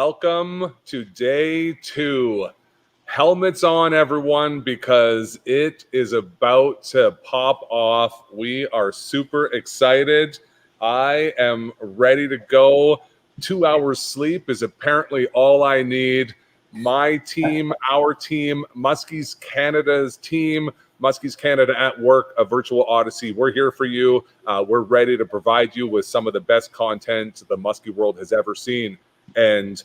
welcome to day 2. Helmets on, everyone, because it is about to pop off. We are super excited. I am ready to go. 2 hours sleep is apparently all I need. My team, our team, Muskies Canada's team, Muskies Canada at Work, a virtual odyssey. We're here for you. We're ready to provide you with some of the best content the muskie world has ever seen. And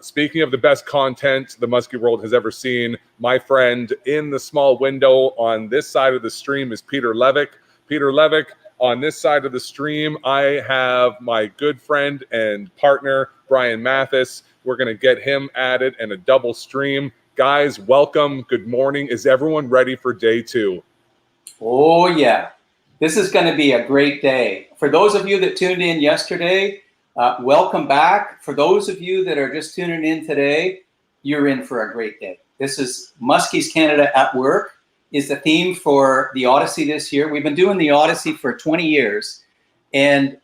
speaking of the best content the muskie world has ever seen, my friend in the small window on this side of the stream is Peter Levick. Peter Levick, on this side of the stream, I have my good friend and partner, Brian Mathis. We're going to get him added and a double stream. Guys, welcome. Good morning. Is everyone ready for day 2? Oh, yeah. This is going to be a great day. For those of you that tuned in yesterday, welcome back. For those of you that are just tuning in today, you're in for a great day. This is Muskies Canada at Work is the theme for the Odyssey this year. We've been doing the Odyssey for 20 years, and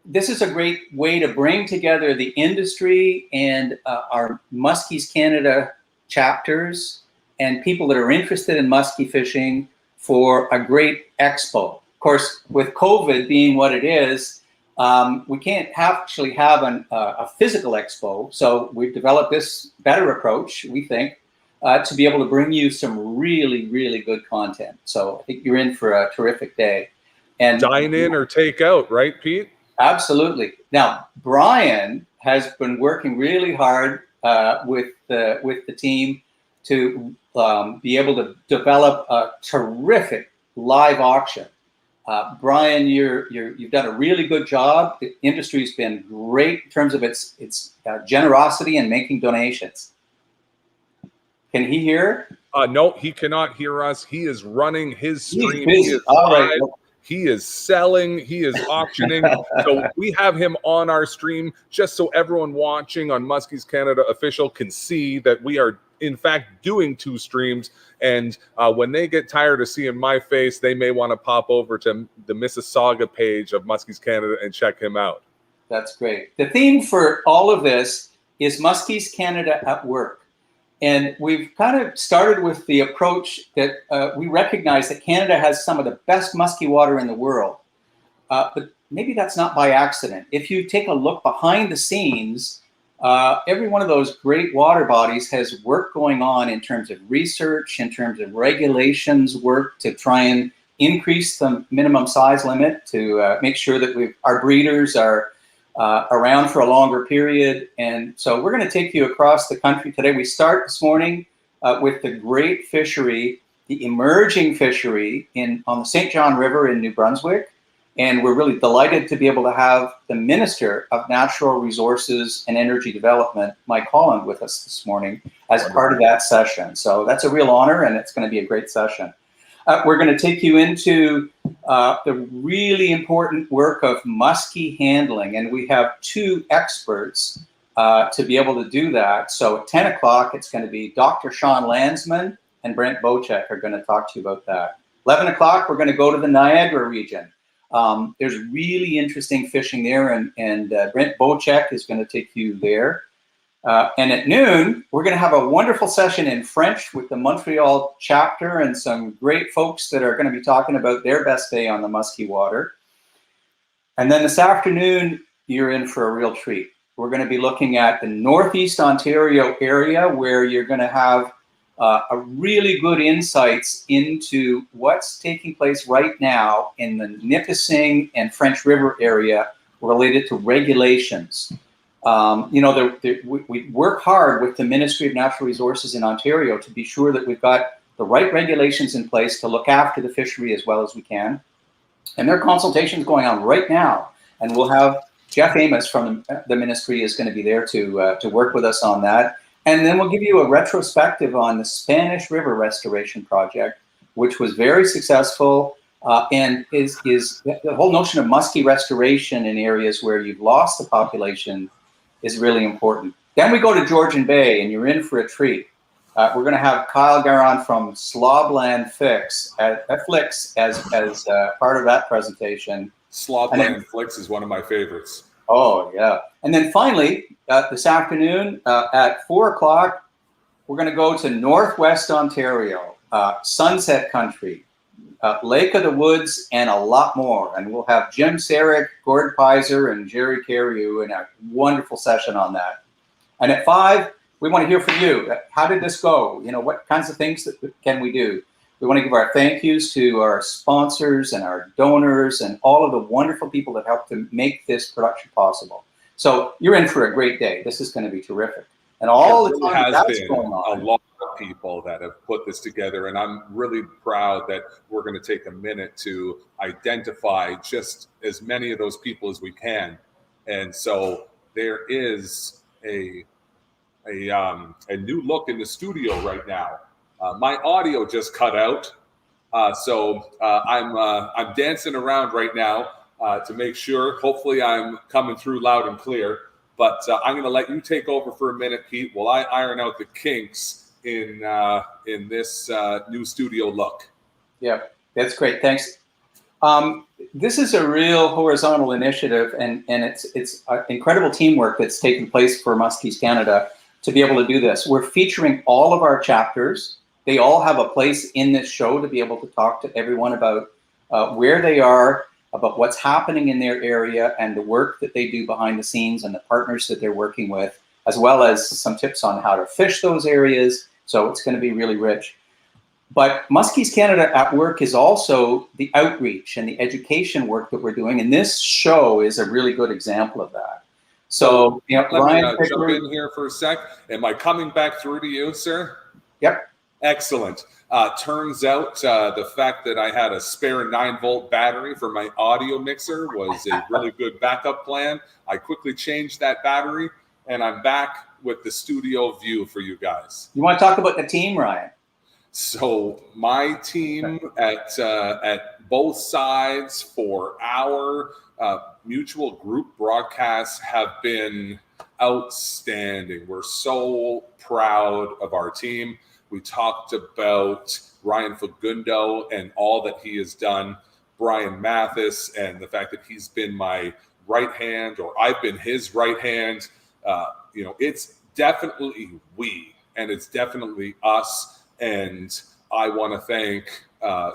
this is a great way to bring together the industry and our Muskies Canada chapters and people that are interested in muskie fishing for a great expo. Of course, with COVID being what it is, we can't actually have a physical expo. So we've developed this better approach, we think, to be able to bring you some really, really good content. So I think you're in for a terrific day. And dine in or take out, right, Pete? Absolutely. Now, Brian has been working really hard with the team to be able to develop a terrific live auction. Brian, you've done a really good job. The industry's been great in terms of its generosity and making donations. Can he hear? No, he cannot hear us. He is running his stream. He's busy. All right. He is selling, he is auctioning. So we have him on our stream just so everyone watching on Muskies Canada Official can see that we are in fact doing 2 streams. And when they get tired of seeing my face, they may want to pop over to the Mississauga page of Muskies Canada and check him out. That's great. The theme for all of this is Muskies Canada at Work. And we've kind of started with the approach that we recognize that Canada has some of the best muskie water in the world. But maybe that's not by accident. If you take a look behind the scenes, every one of those great water bodies has work going on in terms of research, in terms of regulations work to try and increase the minimum size limit to make sure that our breeders are around for a longer period. And so we're going to take you across the country today. We start this morning with the great fishery, the emerging fishery on the St. John River in New Brunswick. And we're really delighted to be able to have the Minister of Natural Resources and Energy Development, Mike Holland, with us this morning as part of that session. So that's a real honor, and it's going to be a great session. We're going to take you into the really important work of muskie handling, and we have 2 experts to be able to do that. So at 10 o'clock, it's going to be Dr. Sean Landsman and Brent Bocek are going to talk to you about that. 11 o'clock, we're going to go to the Niagara region. There's really interesting fishing there, and Brent Bocek is going to take you there. And at noon, we're going to have a wonderful session in French with the Montreal chapter and some great folks that are going to be talking about their best day on the muskie water. And then this afternoon, you're in for a real treat. We're going to be looking at the Northeast Ontario area where you're going to have a really good insights into what's taking place right now in the Nipissing and French River area related to regulations. We work hard with the Ministry of Natural Resources in Ontario to be sure that we've got the right regulations in place to look after the fishery as well as we can. And there are consultations going on right now. And we'll have Jeff Amos from the ministry is going to be there to work with us on that. And then we'll give you a retrospective on the Spanish River Restoration Project, which was very successful. And is the whole notion of muskie restoration in areas where you've lost the population is really important. Then we go to Georgian Bay, and you're in for a treat. We're going to have Kyle Garon from Slobland Flicks as part of that presentation. Slobland Flicks is one of my favorites. Oh, yeah. And then finally, this afternoon at 4 o'clock, we're going to go to Northwest Ontario, Sunset Country, Lake of the Woods, and a lot more. And we'll have Jim Sarek, Gord Pizer, and Jerry Carreau in a wonderful session on that. And at 5, we want to hear from you. How did this go? You know, what kinds of things can we do? We want to give our thank yous to our sponsors and our donors and all of the wonderful people that helped to make this production possible. So you're in for a great day. This is going to be terrific. And all the time that's going on. A lot of people that have put this together, and I'm really proud that we're going to take a minute to identify just as many of those people as we can. And so there is a new look in the studio right now. My audio just cut out, so I'm dancing around right now to make sure. Hopefully, I'm coming through loud and clear. But I'm going to let you take over for a minute, Pete, while I iron out the kinks in this new studio look. Yeah, that's great. Thanks. This is a real horizontal initiative, and it's incredible teamwork that's taken place for Muskies Canada to be able to do this. We're featuring all of our chapters. They all have a place in this show to be able to talk to everyone about where they are, about what's happening in their area and the work that they do behind the scenes and the partners that they're working with, as well as some tips on how to fish those areas. So it's going to be really rich. But Muskies Canada at Work is also the outreach and the education work that we're doing. And this show is a really good example of that. So, you know, Let me jump in here for a sec. Am I coming back through to you, sir? Yep. Excellent. Turns out the fact that I had a spare 9-volt battery for my audio mixer was a really good backup plan. I quickly changed that battery, and I'm back with the studio view for you guys. You want to talk about the team, Ryan? So my team at both sides for our mutual group broadcasts have been outstanding. We're so proud of our team. We talked about Ryan Fagundo and all that he has done, Brian Mathis, and the fact that he's been my right hand, or I've been his right hand. You know, it's definitely we, and it's definitely us. And I want to thank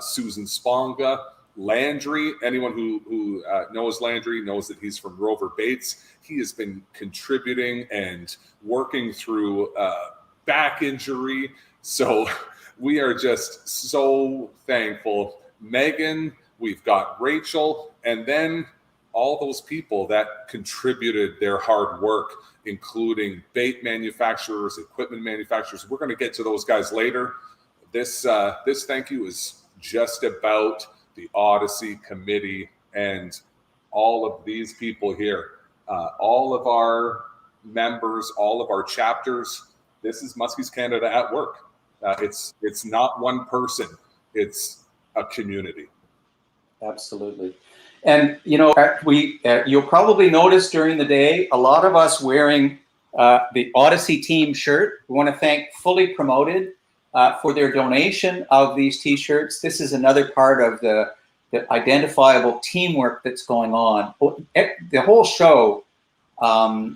Susan Sponga, Landry. Anyone who knows Landry knows that he's from Rover Baits. He has been contributing and working through back injury. So we are just so thankful. Megan, we've got Rachel, and then all those people that contributed their hard work, including bait manufacturers, equipment manufacturers. We're going to get to those guys later. This thank you is just about the Odyssey Committee and all of these people here. All of our members, all of our chapters. This is Muskies Canada at Work. It's not one person, it's a community. Absolutely. And, you know, you'll probably notice during the day, a lot of us wearing the Odyssey team shirt. We want to thank Fully Promoted for their donation of these T-shirts. This is another part of the identifiable teamwork that's going on. The whole show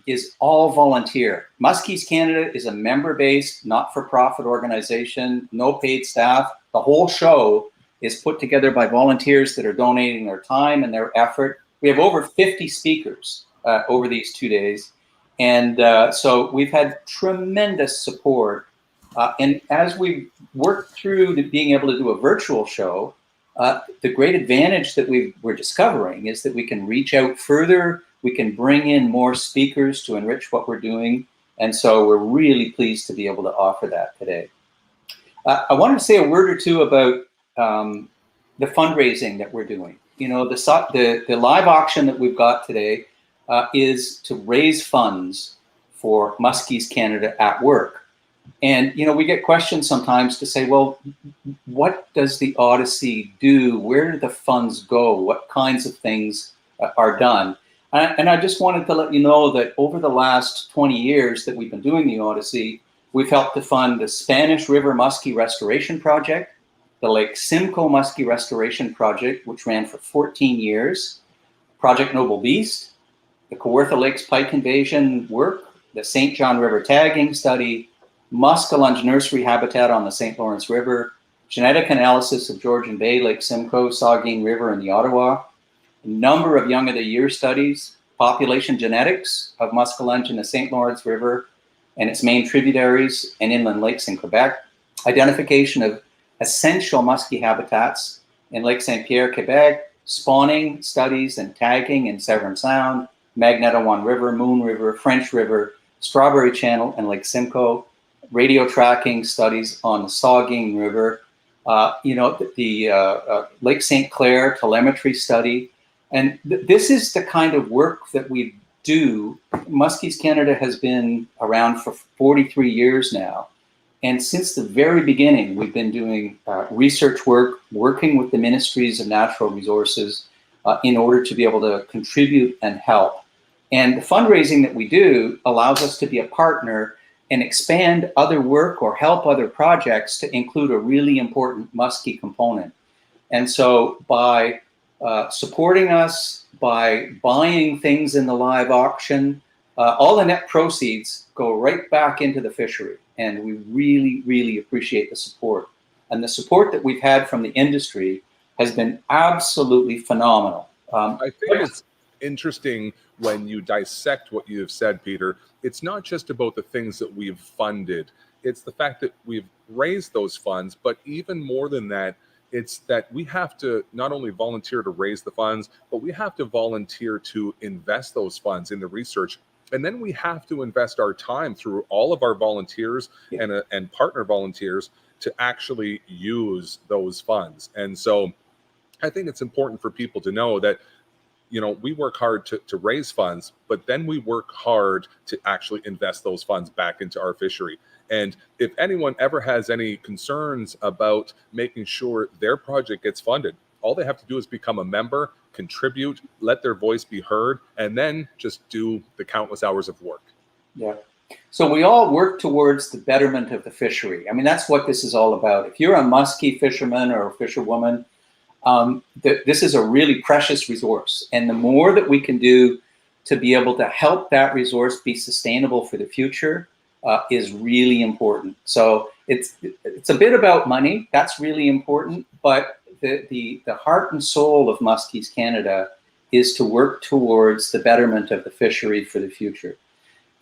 is all volunteer. Muskies Canada is a member-based, not-for-profit organization, no paid staff. The whole show is put together by volunteers that are donating their time and their effort. We have over 50 speakers over these 2 days. And so we've had tremendous support. And as we work through being able to do a virtual show, the great advantage that we're discovering is that we can reach out further. We can bring in more speakers to enrich what we're doing. And so we're really pleased to be able to offer that today. I wanted to say a word or two about the fundraising that we're doing. You know, the live auction that we've got today is to raise funds for Muskies Canada at Work. And, you know, we get questions sometimes to say, well, what does the Odyssey do? Where do the funds go? What kinds of things are done? And I just wanted to let you know that over the last 20 years that we've been doing the Odyssey, we've helped to fund the Spanish River Muskie Restoration Project, the Lake Simcoe Muskie Restoration Project, which ran for 14 years, Project Noble Beast, the Kawarthas Lakes pike invasion work, the St. John River tagging study, muskellunge nursery habitat on the St. Lawrence River, genetic analysis of Georgian Bay, Lake Simcoe, Saugeen River, and the Ottawa, a number of young of the year studies, population genetics of muskellunge in the St. Lawrence River and its main tributaries and inland lakes in Quebec, identification of essential muskie habitats in Lake St. Pierre, Quebec, spawning studies and tagging in Severn Sound, Magneto-One River, Moon River, French River, Strawberry Channel, and Lake Simcoe, radio tracking studies on the Saugeen River, the Lake St. Clair telemetry study. And this is the kind of work that we do. Muskies Canada has been around for 43 years now. And since the very beginning, we've been doing research work, working with the Ministries of Natural Resources in order to be able to contribute and help. And the fundraising that we do allows us to be a partner and expand other work or help other projects to include a really important muskie component. And so by supporting us, by buying things in the live auction, all the net proceeds go right back into the fishery. And we really, really appreciate the support. And the support that we've had from the industry has been absolutely phenomenal. I think it's interesting when you dissect what you have said, Peter. It's not just about the things that we've funded. It's the fact that we've raised those funds, but even more than that, it's that we have to not only volunteer to raise the funds, but we have to volunteer to invest those funds in the research. And then we have to invest our time through all of our volunteers and partner volunteers to actually use those funds. And so I think it's important for people to know that, you know, we work hard to raise funds, but then we work hard to actually invest those funds back into our fishery. And if anyone ever has any concerns about making sure their project gets funded, all they have to do is become a member, contribute, let their voice be heard, and then just do the countless hours of work. Yeah. So we all work towards the betterment of the fishery. I mean, that's what this is all about. If you're a muskie fisherman or a fisherwoman, this is a really precious resource. And the more that we can do to be able to help that resource be sustainable for the future is really important. So it's a bit about money. That's really important. But the heart and soul of Muskies Canada is to work towards the betterment of the fishery for the future.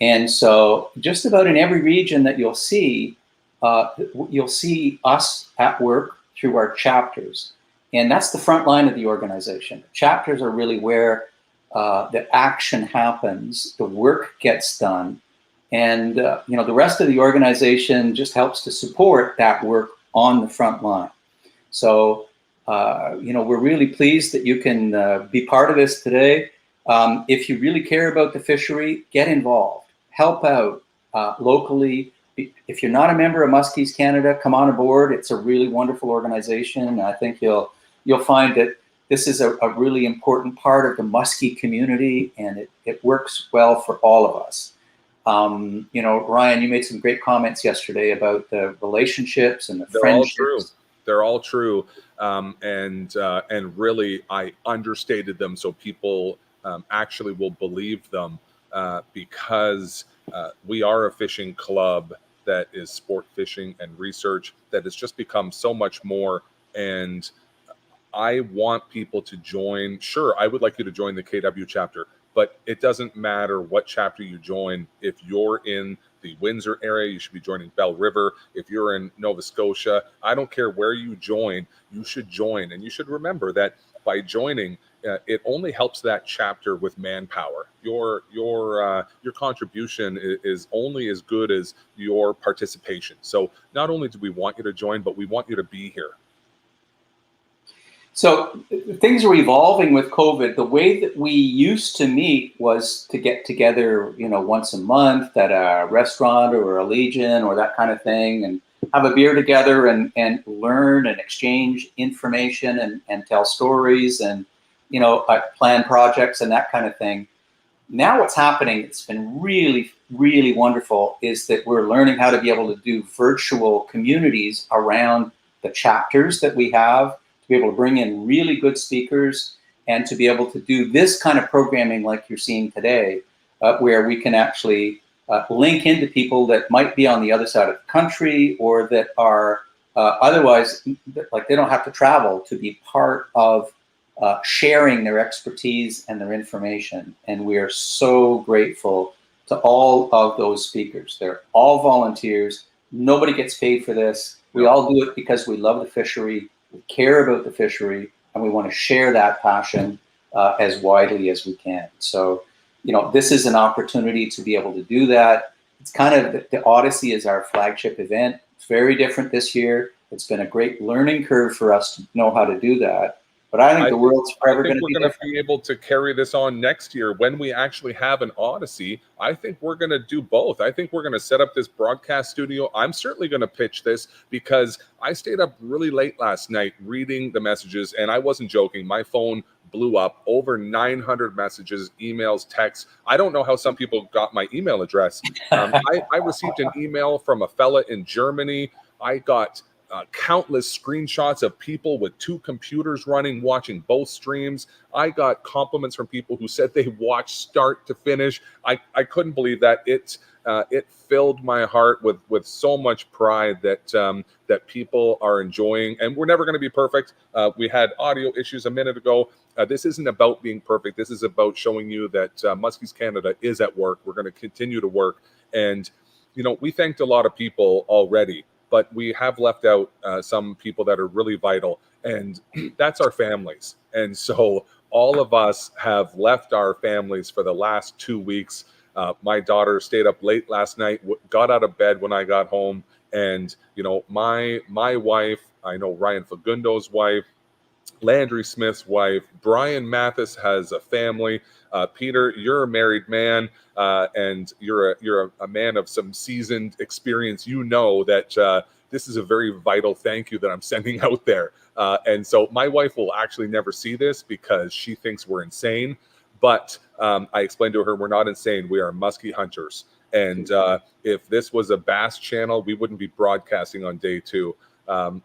And so just about in every region that you'll see us at work through our chapters. And that's the front line of the organization. Chapters are really where the action happens, the work gets done. And the rest of the organization just helps to support that work on the front line. So we're really pleased that you can be part of this today. If you really care about the fishery, get involved, help out locally. If you're not a member of Muskies Canada, come on aboard. It's a really wonderful organization. I think you'll find that this is a really important part of the muskie community, and it works well for all of us. Ryan, you made some great comments yesterday about the relationships and the friendships. They're all true. And really, I understated them so people actually will believe them because we are a fishing club that is sport fishing and research that has just become so much more. And I want people to join. Sure, I would like you to join the KW chapter, but it doesn't matter what chapter you join. If you're in the Windsor area, you should be joining Bell River. If you're in Nova Scotia, I don't care where you join, you should join. And you should remember that by joining, it only helps that chapter with manpower. Your contribution is only as good as your participation. So not only do we want you to join, but we want you to be here. So things are evolving with COVID. The way that we used to meet was to get together, once a month at a restaurant or a Legion or that kind of thing, and have a beer together and learn and exchange information and tell stories and, plan projects and that kind of thing. Now what's happening, it's been really, really wonderful, is that we're learning how to be able to do virtual communities around the chapters that we have, to be able to bring in really good speakers and to be able to do this kind of programming like you're seeing today, where we can actually link into people that might be on the other side of the country, or that are otherwise, like, they don't have to travel to be part of sharing their expertise and their information. And we are so grateful to all of those speakers. They're all volunteers. Nobody gets paid for this. We all do it because we love the fishery, we care about the fishery, and we want to share that passion as widely as we can. So, you know, this is an opportunity to be able to do that. It's kind of, the Odyssey is our flagship event. It's very different this year. It's been a great learning curve for us to know how to do that. But I think the world's forever going to be different. We're going to be able to carry this on next year when we actually have an Odyssey. I think we're going to do both. I think we're going to set up this broadcast studio. I'm certainly going to pitch this because I stayed up really late last night reading the messages, and I wasn't joking. My phone blew up. Over 900 messages, emails, texts. I don't know how some people got my email address. I received an email from a fella in Germany. I got countless screenshots of people with 2 computers running, watching both streams. I got compliments from people who said they watched start to finish. I couldn't believe that. It filled my heart with so much pride that that people are enjoying. And we're never going to be perfect. We had audio issues a minute ago. This isn't about being perfect. This is about showing you that Muskies Canada is at work. We're going to continue to work. And, you know, we thanked a lot of people already, but we have left out some people that are really vital, and that's our families. And so all of us have left our families for the last 2 weeks. My daughter stayed up late last night, got out of bed when I got home. And, you know, my wife, I know Ryan Fagundo's wife, Landry Smith's wife, Brian Mathis has a family. Peter, you're a married man, and you're a man of some seasoned experience. You know that this is a very vital thank you that I'm sending out there. And so my wife will actually never see this because she thinks we're insane. But I explained to her, we're not insane. We are muskie hunters. And if this was a bass channel, we wouldn't be broadcasting on day 2.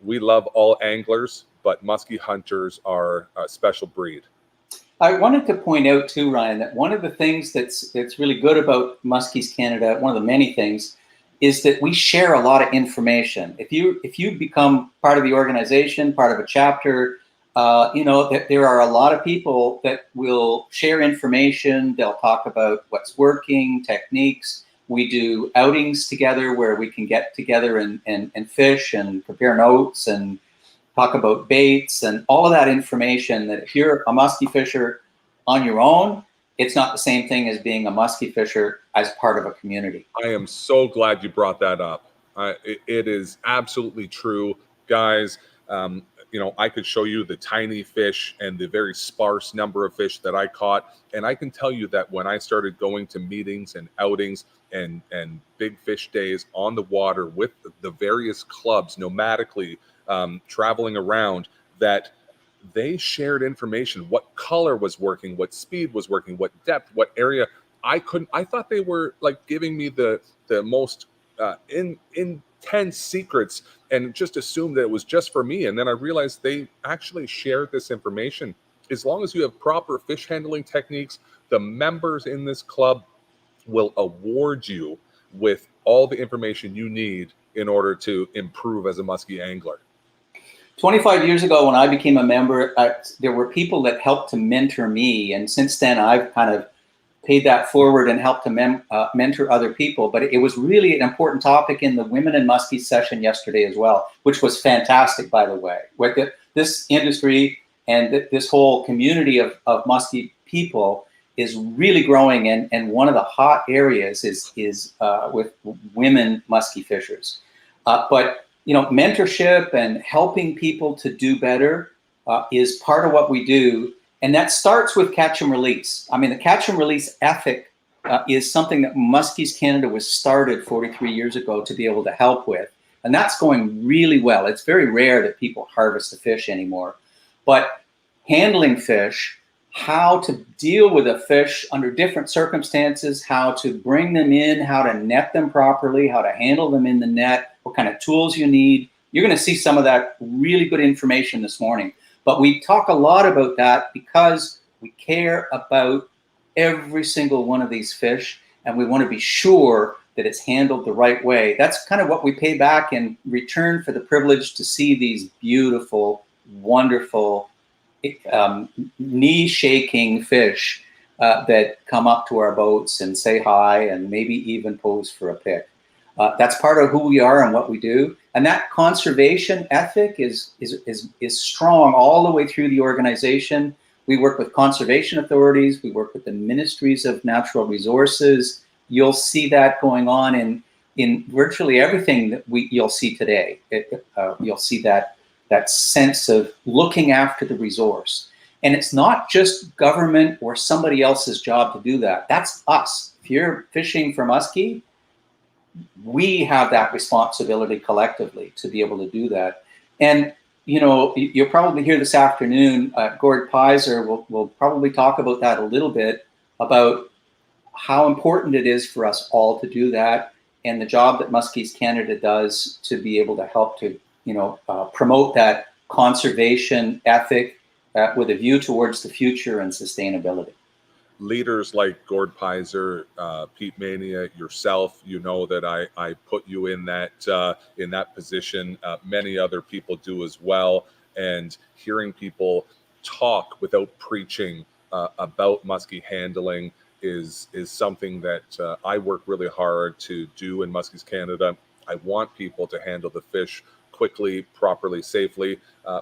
We love all anglers, but muskie hunters are a special breed. I wanted to point out too, Ryan, that one of the things that's really good about Muskies Canada, one of the many things, is that we share a lot of information. If you become part of the organization, part of a chapter, you know that there are a lot of people that will share information. They'll talk about what's working, techniques. We do outings together where we can get together and fish and prepare notes and talk about baits and all of that information. That if you're a muskie fisher on your own, it's not the same thing as being a muskie fisher as part of a community. I am so glad you brought that up. It is absolutely true, guys. You know, I could show you the tiny fish and the very sparse number of fish that I caught. And I can tell you that when I started going to meetings and outings and big fish days on the water with the various clubs nomadically traveling around, that they shared information, what color was working, what speed was working, what depth, what area. I thought they were like giving me the most intense secrets and just assumed that it was just for me. And then I realized they actually shared this information. As long as you have proper fish handling techniques, the members in this club will award you with all the information you need in order to improve as a muskie angler. 25 years ago, when I became a member, there were people that helped to mentor me. And since then, I've kind of paid that forward and helped to mentor other people. But it was really an important topic in the Women in Muskie session yesterday as well, which was fantastic, by the way. With this industry and this whole community of muskie people is really growing. And one of the hot areas is with women muskie fishers. But you know, mentorship and helping people to do better is part of what we do. And that starts with catch and release. I mean, the catch and release ethic is something that Muskies Canada was started 43 years ago to be able to help with. And that's going really well. It's very rare that people harvest the fish anymore. But handling fish, how to deal with a fish under different circumstances, how to bring them in, how to net them properly, how to handle them in the net, what kind of tools you need. You're going to see some of that really good information this morning. But we talk a lot about that because we care about every single one of these fish, and we want to be sure that it's handled the right way. That's kind of what we pay back in return for the privilege to see these beautiful, wonderful, knee-shaking fish that come up to our boats and say hi and maybe even pose for a pic. That's part of who we are and what we do. And that conservation ethic is strong all the way through the organization. We work with conservation authorities. We work with the ministries of natural resources. You'll see that going on in virtually everything that you'll see today. You'll see that sense of looking after the resource. And it's not just government or somebody else's job to do that. That's us. If you're fishing for muskie, we have that responsibility collectively to be able to do that. And you know, you'll probably hear this afternoon, Gord Pizer will probably talk about that a little bit, about how important it is for us all to do that, and the job that Muskies Canada does to be able to help to, you know, promote that conservation ethic with a view towards the future and sustainability. Leaders like Gord Pizer, Pete Mania, yourself, you know that I put you in that position. Many other people do as well. And hearing people talk without preaching about muskie handling is something that I work really hard to do in Muskies Canada. I want people to handle the fish quickly, properly, safely,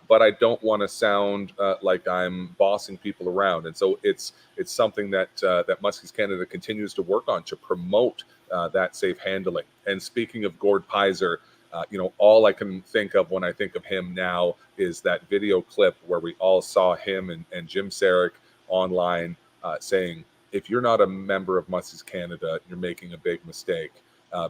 but I don't want to sound like I'm bossing people around. And so it's something that Muskies Canada continues to work on to promote that safe handling. And speaking of Gord Pizer, you know, all I can think of when I think of him now is that video clip where we all saw him and Jim Sarek online saying, if you're not a member of Muskies Canada, you're making a big mistake.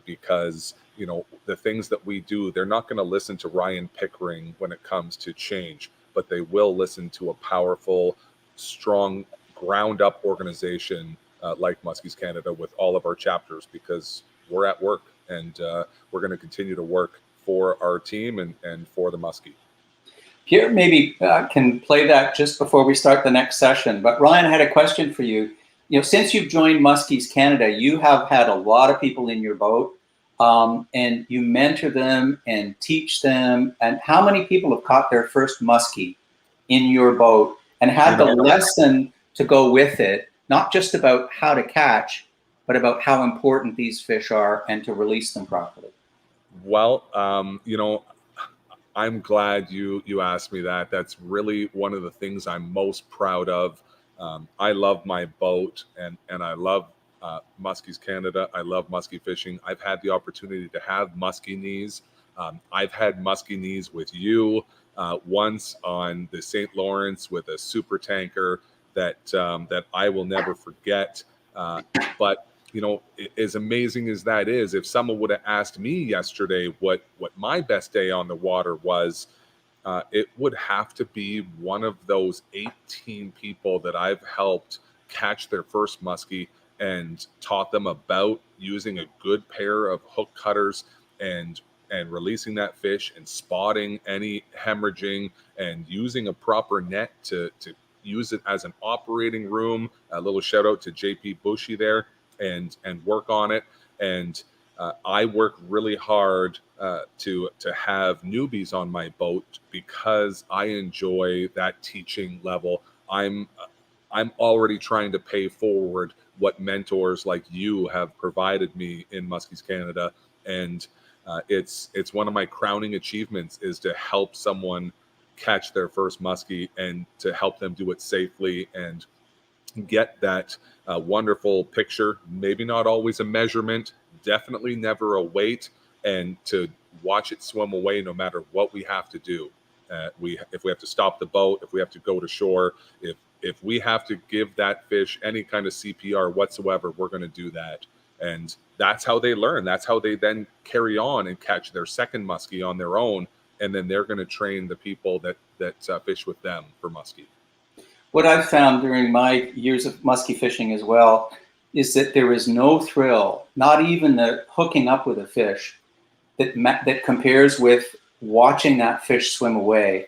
Because, you know, the things that we do, they're not going to listen to Ryan Pickering when it comes to change, but they will listen to a powerful, strong, ground up organization like Muskies Canada with all of our chapters, because we're at work and we're going to continue to work for our team and for the muskie. Pierre maybe can play that just before we start the next session. But Ryan, I had a question for you. You know, since you've joined Muskies Canada, you have had a lot of people in your boat, and you mentor them and teach them. And how many people have caught their first muskie in your boat and had the lesson to go with it, not just about how to catch, but about how important these fish are and to release them properly? Well, you know, I'm glad you asked me that. That's really one of the things I'm most proud of. I love my boat and I love Muskies Canada. I love muskie fishing. I've had the opportunity to have muskie knees. I've had muskie knees with you once on the St. Lawrence with a super tanker that I will never forget. But you know, as amazing as that is, if someone would have asked me yesterday what my best day on the water was, it would have to be one of those 18 people that I've helped catch their first muskie and taught them about using a good pair of hook cutters and releasing that fish and spotting any hemorrhaging and using a proper net to use it as an operating room. A little shout out to JP Bushy there and work on it. And I work really hard to have newbies on my boat because I enjoy that teaching level. I'm already trying to pay forward what mentors like you have provided me in Muskies Canada, and it's one of my crowning achievements is to help someone catch their first muskie and to help them do it safely and get that wonderful picture. Maybe not always a measurement, definitely never a weight, and to watch it swim away no matter what we have to do. If we have to stop the boat, if we have to go to shore, if we have to give that fish any kind of CPR whatsoever, we're going to do that. And that's how they learn. That's how they then carry on and catch their second muskie on their own. And then they're going to train the people that fish with them for muskie. What I've found during my years of muskie fishing as well is that there is no thrill, not even the hooking up with a fish, that compares with watching that fish swim away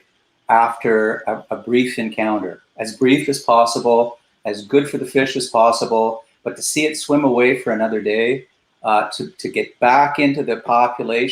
after a brief encounter, as brief as possible, as good for the fish as possible, but to see it swim away for another day, to get back into the population